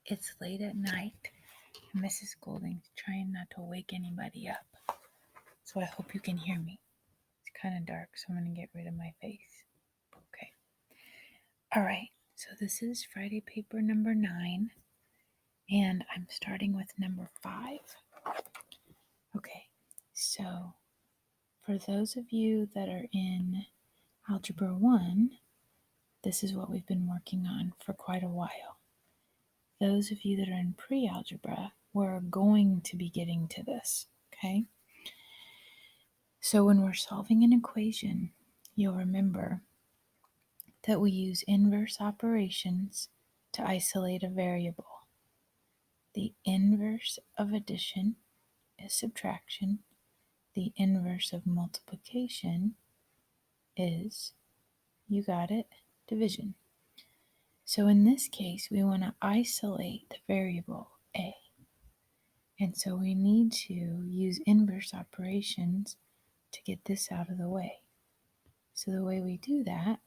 It's late at night, and Mrs. Golding's trying not to wake anybody up. So I hope you can hear me. It's kind of dark, so I'm going to get rid of my face. Okay. All right. So this is Friday paper number 9, and I'm starting with number 5. Okay. So for those of you that are in Algebra 1, this is what we've been working on for quite a while. Those of you that are in pre-algebra, we're going to be getting to this, okay? So when we're solving an equation, you'll remember that we use inverse operations to isolate a variable. The inverse of addition is subtraction. The inverse of multiplication is, you got it, division. So in this case, we want to isolate the variable a. And so we need to use inverse operations to get this out of the way. So the way we do that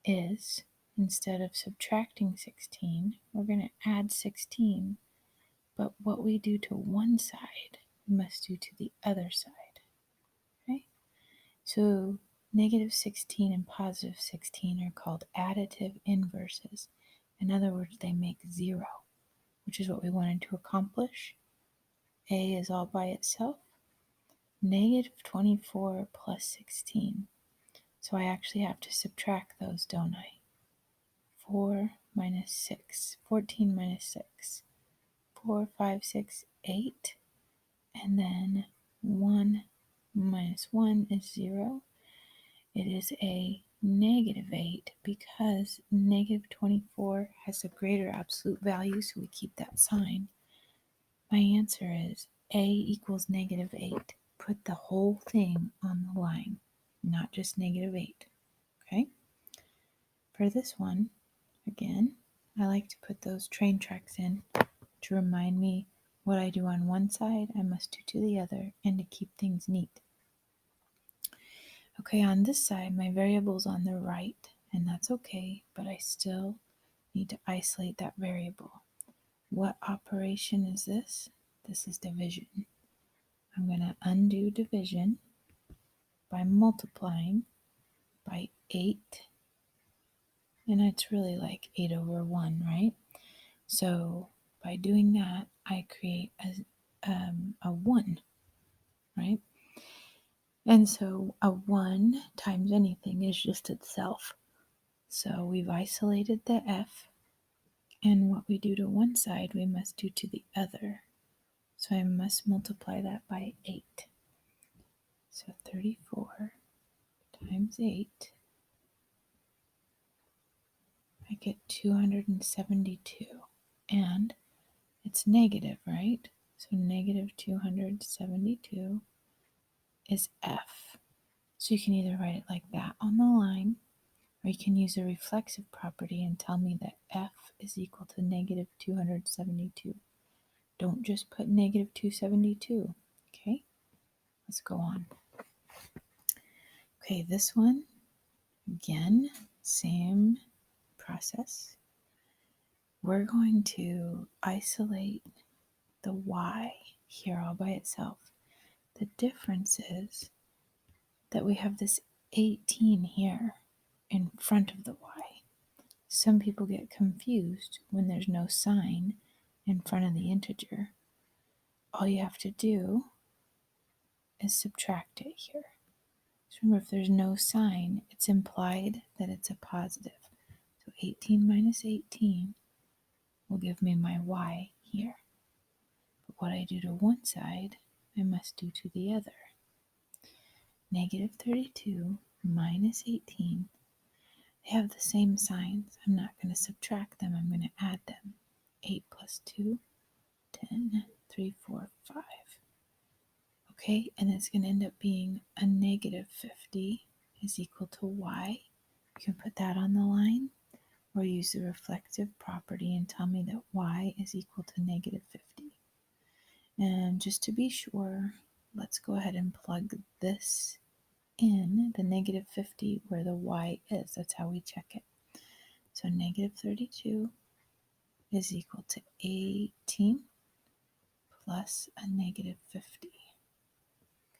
is, instead of subtracting 16, we're going to add 16. But what we do to one side, we must do to the other side. Okay? So negative 16 and positive 16 are called additive inverses. In other words, they make 0, which is what we wanted to accomplish. A is all by itself. Negative 24 plus 16. So I actually have to subtract those, don't I? 4 minus 6. 14 minus 6. 4, 5, 6, 8. And then 1 minus 1 is 0. It is a negative 8 because negative 24 has a greater absolute value, so we keep that sign. My answer is A equals negative 8. Put the whole thing on the line, not just negative 8. Okay? For this one, again, I like to put those train tracks in to remind me what I do on one side, I must do to the other, and to keep things neat. Okay, on this side, my variable's on the right, and that's okay, but I still need to isolate that variable. What operation is this? This is division. I'm going to undo division by multiplying by 8, and it's really like 8 over 1, right? So by doing that, I create a 1, right? And so a 1 times anything is just itself. So we've isolated the f, and what we do to one side, we must do to the other. So I must multiply that by 8. So 34 times 8, I get 272. And it's negative, right? So negative 272 is f. So you can either write it like that on the line, or you can use a reflexive property and tell me that f is equal to negative 272. Don't just put negative 272, okay? Let's go on. Okay, this one, again, same process. We're going to isolate the y here all by itself. The difference is that we have this 18 here in front of the y. Some people get confused when there's no sign in front of the integer. All you have to do is subtract it here. So remember, if there's no sign, it's implied that it's a positive. So 18 minus 18 will give me my y here. But what I do to one side, I must do to the other. Negative 32 minus 18, they have the same signs. I'm not going to subtract them, I'm going to add them. 8 plus 2, 10, 3, 4, 5. Okay, and it's going to end up being a negative 50 is equal to y. You can put that on the line, or use the reflexive property and tell me that y is equal to negative 50. And just to be sure, let's go ahead and plug this in, the negative 50, where the y is. That's how we check it. So negative 32 is equal to 18 plus a negative 50.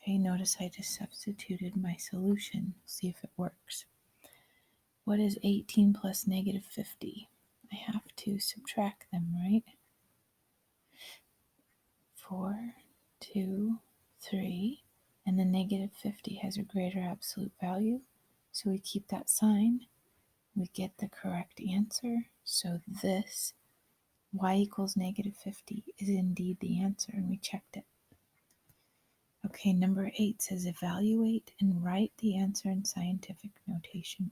Okay, notice I just substituted my solution. See if it works. What is 18 plus negative 50? I have to subtract them, right? 4, 2, 3, and the negative 50 has a greater absolute value, so we keep that sign. We get the correct answer, so this y equals negative 50 is indeed the answer, and we checked it. Okay, number 8 says evaluate and write the answer in scientific notation.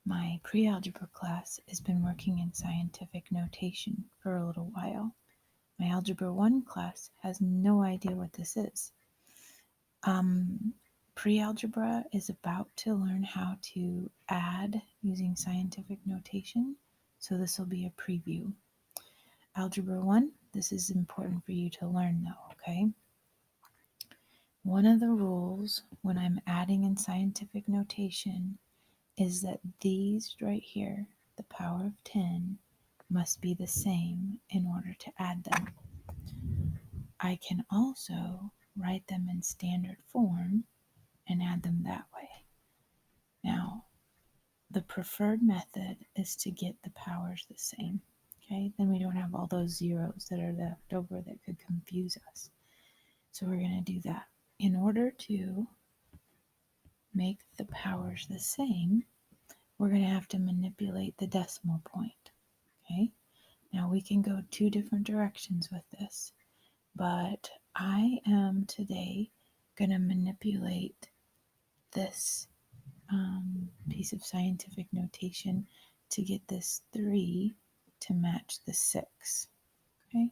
My pre-algebra class has been working in scientific notation for a little while. My Algebra 1 class has no idea what this is. Pre-algebra is about to learn how to add using scientific notation, so this will be a preview. Algebra 1, this is important for you to learn though, okay? One of the rules when I'm adding in scientific notation is that these right here, the power of 10, must be the same in order to add them. I can also write them in standard form and add them that way. Now, the preferred method is to get the powers the same. Okay, then we don't have all those zeros that are left over that could confuse us. So we're going to do that. In order to make the powers the same, we're going to have to manipulate the decimal point. Okay, now we can go two different directions with this, but I am today going to manipulate this piece of scientific notation to get this 3 to match the 6. Okay,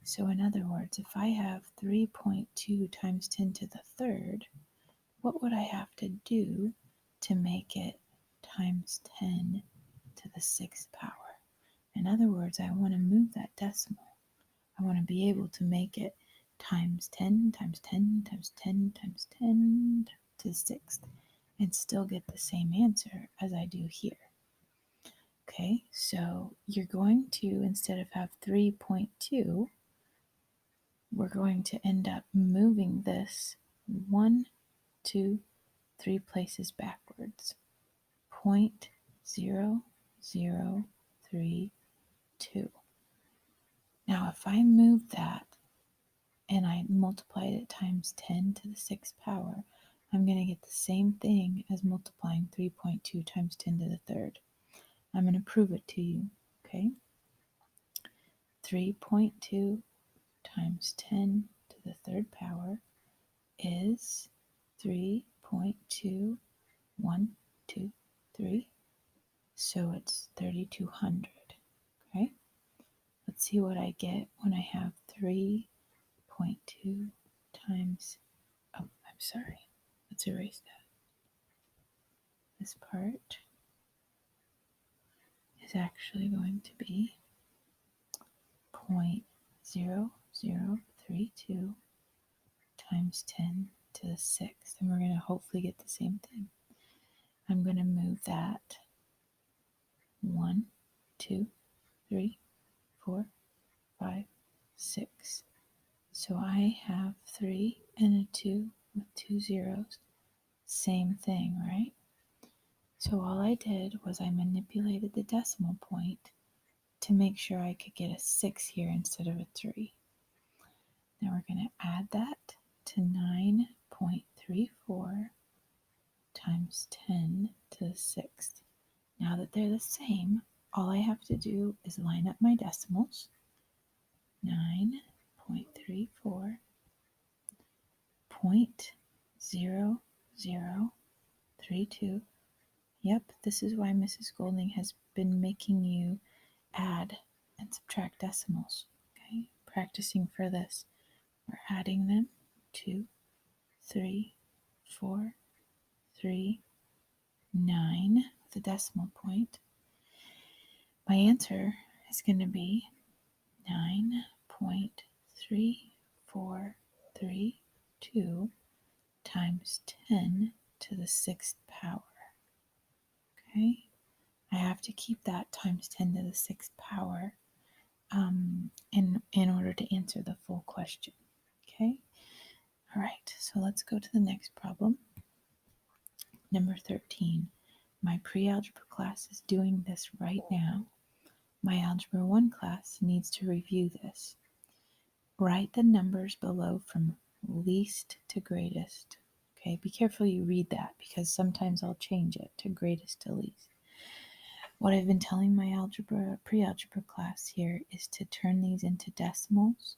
so in other words, if I have 3.2 times 10 to the third, what would I have to do to make it times 10 to the 6th power? In other words, I want to move that decimal. I want to be able to make it times 10 times 10 times 10 times 10 to the 6th and still get the same answer as I do here. Okay, so you're going to, instead of have 3.2, we're going to end up moving this 1, 2, 3 places backwards. 0.0032. Now, if I move that and I multiplied it times 10 to the 6th power, I'm going to get the same thing as multiplying 3.2 times 10 to the third. I'm going to prove it to you, okay? 3.2 times 10 to the third power is 3.2123. So it's 3200, okay? Let's see what I get when I have 3.2 times, oh, I'm sorry. Let's erase that. This part is actually going to be 0.0032 times 10 to the 6th, and we're going to hopefully get the same thing. I'm going to move that 1, 2, 3, 4, 5, 6. So I have 3 and a 2 with 2 zeros. Same thing, right? So all I did was I manipulated the decimal point to make sure I could get a 6 here instead of a 3. Now we're going to add that to 9.34 times 10 to the 6th. Now that they're the same, all I have to do is line up my decimals. 9.34, 0.0032. Yep, this is why Mrs. Golding has been making you add and subtract decimals. Okay, practicing for this. We're adding them. 2, 3, 4, 3, 9 with a decimal point. My answer is going to be 9.3432 times 10 to the 6th power. Okay, I have to keep that times 10 to the 6th power in order to answer the full question. Okay? All right, so let's go to the next problem. Number 13. My pre-algebra class is doing this right now. My Algebra 1 class needs to review this. Write the numbers below from least to greatest. Okay, be careful you read that because sometimes I'll change it to greatest to least. What I've been telling my pre-algebra class here is to turn these into decimals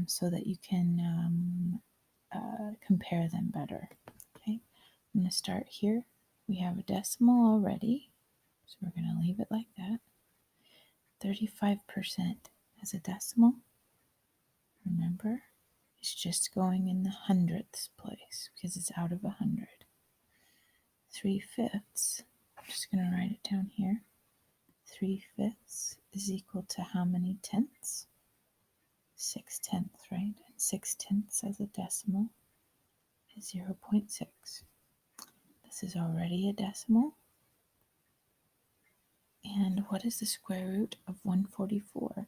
so that you can compare them better. Okay, I'm going to start here. We have a decimal already, so we're going to leave it like that. 35% as a decimal. Remember, it's just going in the hundredths place because it's out of 100. 3/5, I'm just going to write it down here. 3/5 is equal to how many tenths? 6/10, right? And 6/10 as a decimal is 0.6. This is already a decimal. And what is the square root of 144?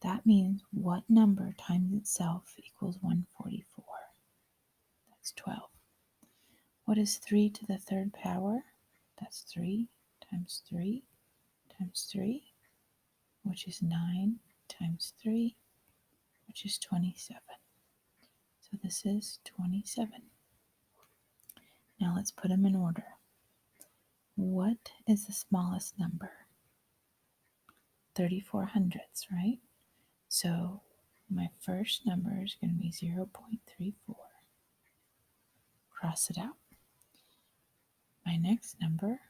That means what number times itself equals 144? That's 12. What is 3 to the 3rd power? That's 3 times 3 times 3, which is 9 times 3, which is 27. So this is 27. Now let's put them in order. What is the smallest number? 34 hundredths, right? So my first number is going to be 0.34. Cross it out. My next number,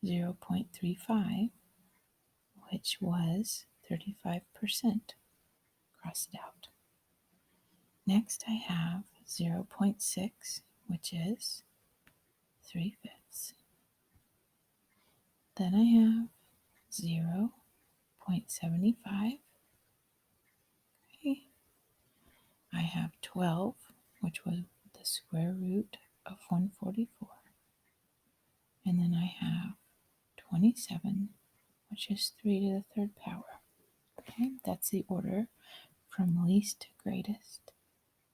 0.35, which was 35%. Cross it out. Next I have 0.6, which is 3/5. Then I have 0.75. Okay. I have 12, which was the square root of 144. And then I have 27, which is 3 to the 3rd power. Okay, that's the order from least to greatest.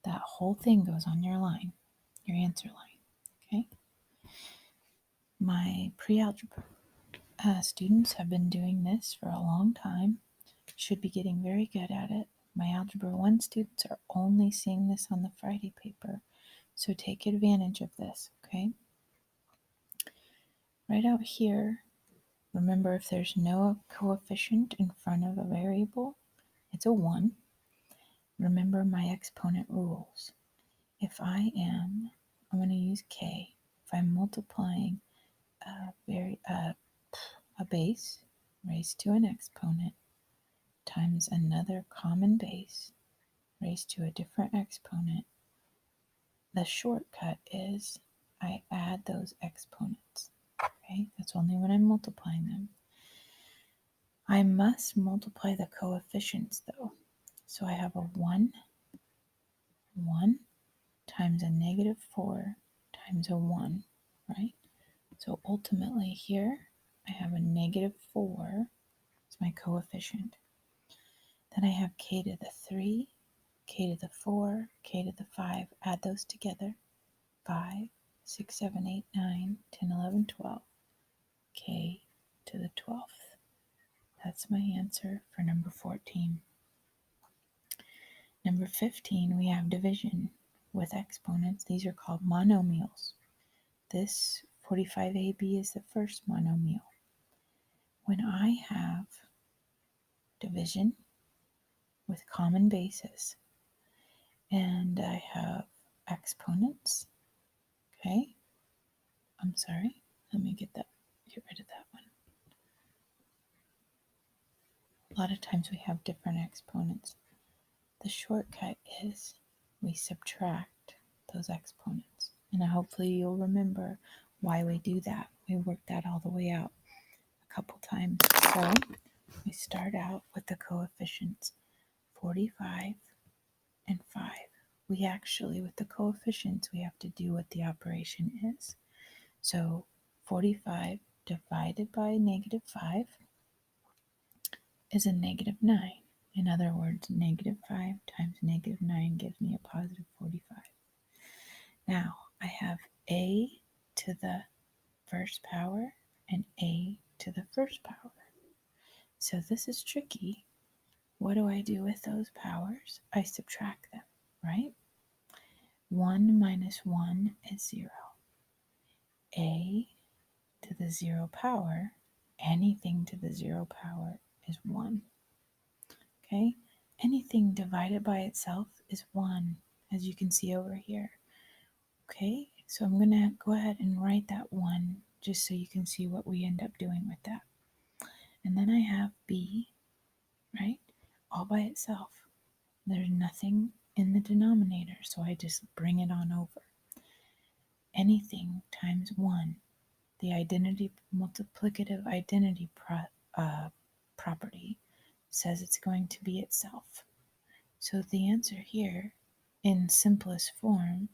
That whole thing goes on your line, your answer line. Okay. My pre-algebra students have been doing this for a long time, should be getting very good at it. My Algebra 1 students are only seeing this on the Friday paper, so take advantage of this, okay? Right out here, remember if there's no coefficient in front of a variable, it's a 1. Remember my exponent rules. If I'm going to use k, if I'm multiplying a base raised to an exponent times another common base raised to a different exponent, the shortcut is I add those exponents. Okay, that's only when I'm multiplying them. I must multiply the coefficients though. So I have a 1 times a -4 times a 1, right? So ultimately here I have a -4, it's my coefficient. Then I have k to the 3, k to the 4, k to the 5, add those together. 5, 6, 7, 8, 9, 10, 11, 12, k to the 12th. That's my answer for number 14. Number 15, we have division with exponents. These are called monomials. This 45AB is the first monomial. When I have division with common bases and I have exponents, okay, I'm sorry, let me get rid of that one. A lot of times we have different exponents. The shortcut is we subtract those exponents. And hopefully you'll remember why we do that. We work that all the way out a couple times. So we start out with the coefficients 45 and 5. We actually, with the coefficients, we have to do what the operation is. So 45 divided by negative 5 is a negative 9. In other words, negative 5 times negative 9 gives me a positive 45. Now, I have a to the first power and a to the first power. So this is tricky. What do I do with those powers? I subtract them, right? 1 minus 1 is 0. A to the 0 power, anything to the 0 power is 1. Okay? Anything divided by itself is 1, as you can see over here. Okay? So I'm going to go ahead and write that 1 just so you can see what we end up doing with that. And then I have B, right? All by itself. There's nothing in the denominator, so I just bring it on over. Anything times 1. The multiplicative identity property says it's going to be itself. So the answer here, in simplest form,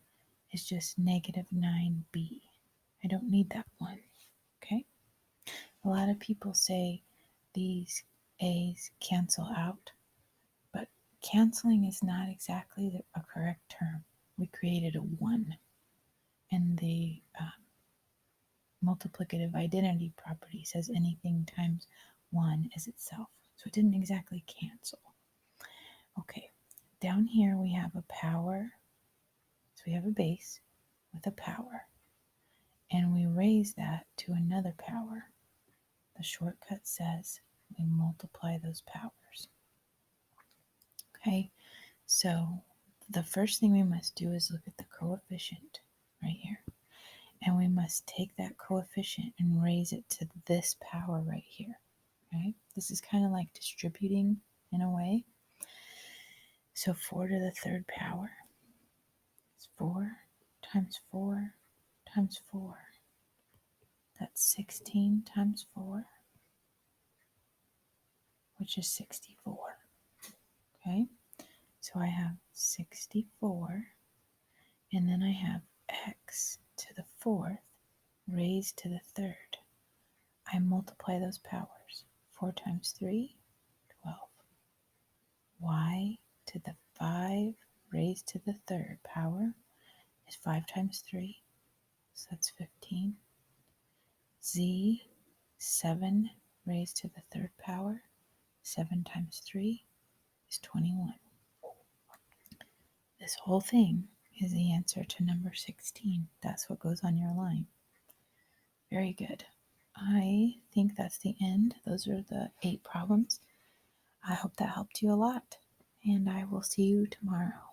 is just negative 9b. I don't need that one, okay? A lot of people say these a's cancel out, but canceling is not exactly a correct term. We created a 1, and the multiplicative identity property says anything times 1 is itself. So it didn't exactly cancel. Okay, down here we have a power. So we have a base with a power. And we raise that to another power. The shortcut says we multiply those powers. Okay, so the first thing we must do is look at the coefficient right here. And we must take that coefficient and raise it to this power right here. Right? This is kind of like distributing in a way. So 4 to the third power is 4 times 4 times 4. That's 16 times 4, which is 64. Okay? So I have 64, and then I have x to the fourth raised to the third. I multiply those powers. 4 times 3, 12. Y to the 5 raised to the third power is 5 times 3, so that's 15. Z, 7 raised to the third power, 7 times 3 is 21. This whole thing is the answer to number 16. That's what goes on your line. Very good. I think that's the end. Those are the 8 problems. I hope that helped you a lot, and I will see you tomorrow.